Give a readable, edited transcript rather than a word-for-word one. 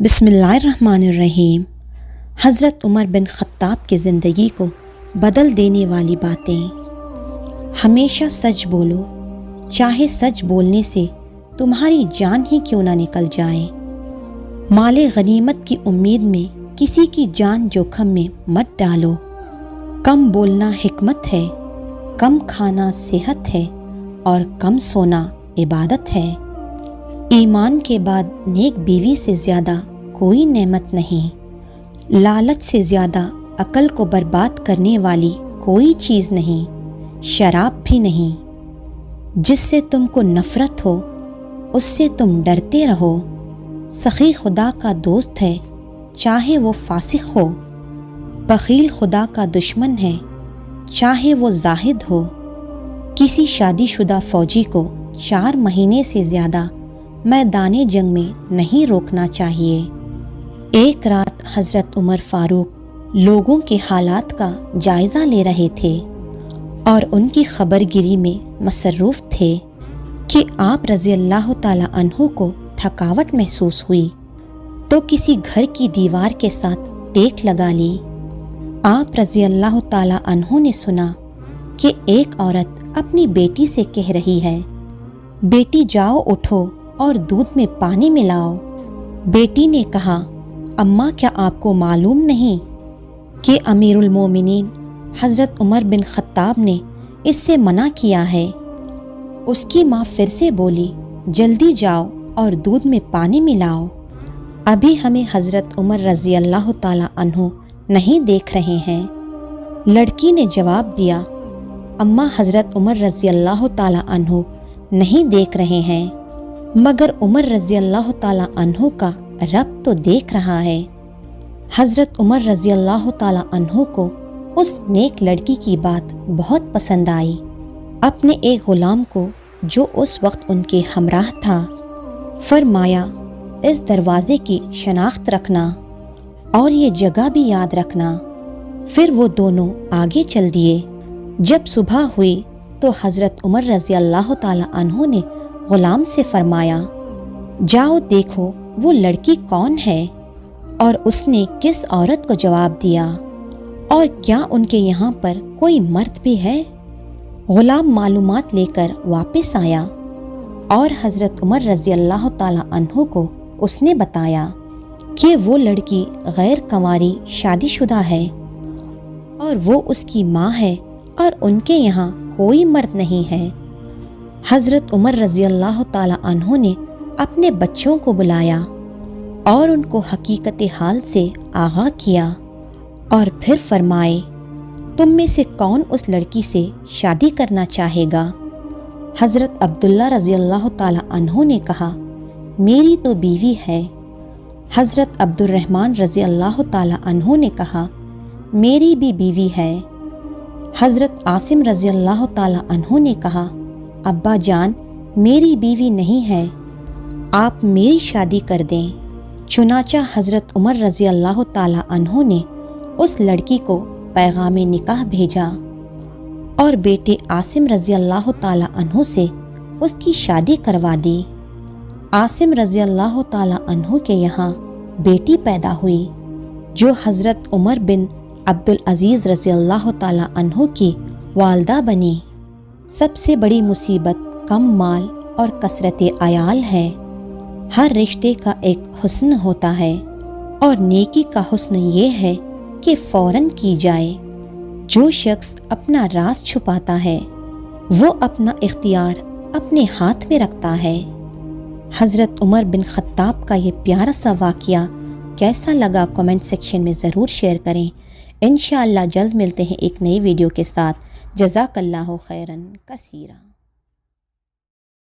بسم اللہ الرحمن الرحیم۔ حضرت عمر بن خطاب کی زندگی کو بدل دینے والی باتیں۔ ہمیشہ سچ بولو، چاہے سچ بولنے سے تمہاری جان ہی کیوں نہ نکل جائے۔ مال غنیمت کی امید میں کسی کی جان جوخم میں مت ڈالو۔ کم بولنا حکمت ہے، کم کھانا صحت ہے اور کم سونا عبادت ہے۔ ایمان کے بعد نیک بیوی سے زیادہ کوئی نعمت نہیں۔ لالچ سے زیادہ عقل کو برباد کرنے والی کوئی چیز نہیں، شراب بھی نہیں۔ جس سے تم کو نفرت ہو اس سے تم ڈرتے رہو۔ سخی خدا کا دوست ہے چاہے وہ فاسق ہو، بخیل خدا کا دشمن ہے چاہے وہ زاہد ہو۔ کسی شادی شدہ فوجی کو 4 مہینے سے زیادہ میدان جنگ میں نہیں روکنا چاہیے۔ ایک رات حضرت عمر فاروق لوگوں کے حالات کا جائزہ لے رہے تھے اور ان کی خبر گیری میں مصروف تھے کہ آپ رضی اللہ تعالیٰ عنہ کو تھکاوٹ محسوس ہوئی تو کسی گھر کی دیوار کے ساتھ ٹیک لگا لی۔ آپ رضی اللہ تعالیٰ عنہ نے سنا کہ ایک عورت اپنی بیٹی سے کہہ رہی ہے، بیٹی جاؤ اٹھو اور دودھ میں پانی ملاؤ۔ بیٹی نے کہا، اماں کیا آپ کو معلوم نہیں کہ امیر المومنین حضرت عمر بن خطاب نے اس سے منع کیا ہے؟ اس کی ماں پھر سے بولی، جلدی جاؤ اور دودھ میں پانی ملاؤ، ابھی ہمیں حضرت عمر رضی اللہ تعالیٰ عنہ نہیں دیکھ رہے ہیں۔ لڑکی نے جواب دیا، اماں حضرت عمر رضی اللہ تعالیٰ عنہ نہیں دیکھ رہے ہیں، مگر عمر رضی اللہ تعالیٰ عنہ کا رب تو دیکھ رہا ہے۔ حضرت عمر رضی اللہ تعالیٰ عنہ کو اس نیک لڑکی کی بات بہت پسند آئی۔ اپنے ایک غلام کو جو اس وقت ان کے ہمراہ تھا فرمایا، اس دروازے کی شناخت رکھنا اور یہ جگہ بھی یاد رکھنا۔ پھر وہ دونوں آگے چل دیے۔ جب صبح ہوئی تو حضرت عمر رضی اللہ تعالیٰ عنہ نے غلام سے فرمایا، جاؤ دیکھو وہ لڑکی کون ہے اور اس نے کس عورت کو جواب دیا، اور کیا ان کے یہاں پر کوئی مرد بھی ہے؟ غلام معلومات لے کر واپس آیا اور حضرت عمر رضی اللہ تعالیٰ عنہ کو اس نے بتایا کہ وہ لڑکی غیر کنواری شادی شدہ ہے اور وہ اس کی ماں ہے اور ان کے یہاں کوئی مرد نہیں ہے۔ حضرت عمر رضی اللہ تعالیٰ عنہ نے اپنے بچوں کو بلایا اور ان کو حقیقت حال سے آگاہ کیا اور پھر فرمائے، تم میں سے کون اس لڑکی سے شادی کرنا چاہے گا؟ حضرت عبداللہ رضی اللہ تعالیٰ عنہ نے کہا، میری تو بیوی ہے۔ حضرت عبد الرحمن رضی اللہ تعالیٰ عنہ نے کہا، میری بھی بیوی ہے۔ حضرت عاصم رضی اللہ تعالیٰ عنہ نے کہا، ابا جان میری بیوی نہیں ہے، آپ میری شادی کر دیں۔ چنانچہ حضرت عمر رضی اللہ تعالیٰ عنہ نے اس لڑکی کو پیغام نکاح بھیجا اور بیٹے عاصم رضی اللہ تعالیٰ عنہ سے اس کی شادی کروا دی۔ عاصم رضی اللہ تعالیٰ عنہ کے یہاں بیٹی پیدا ہوئی جو حضرت عمر بن عبدالعزیز رضی اللہ تعالیٰ عنہ کی والدہ بنی۔ سب سے بڑی مصیبت کم مال اور کثرت عیال ہے۔ ہر رشتے کا ایک حسن ہوتا ہے اور نیکی کا حسن یہ ہے کہ فوراً کی جائے۔ جو شخص اپنا راز چھپاتا ہے وہ اپنا اختیار اپنے ہاتھ میں رکھتا ہے۔ حضرت عمر بن خطاب کا یہ پیارا سا واقعہ کیسا لگا کمنٹ سیکشن میں ضرور شیئر کریں۔ انشاءاللہ جلد ملتے ہیں ایک نئی ویڈیو کے ساتھ۔ جزاک اللہ خیراً کثیرا۔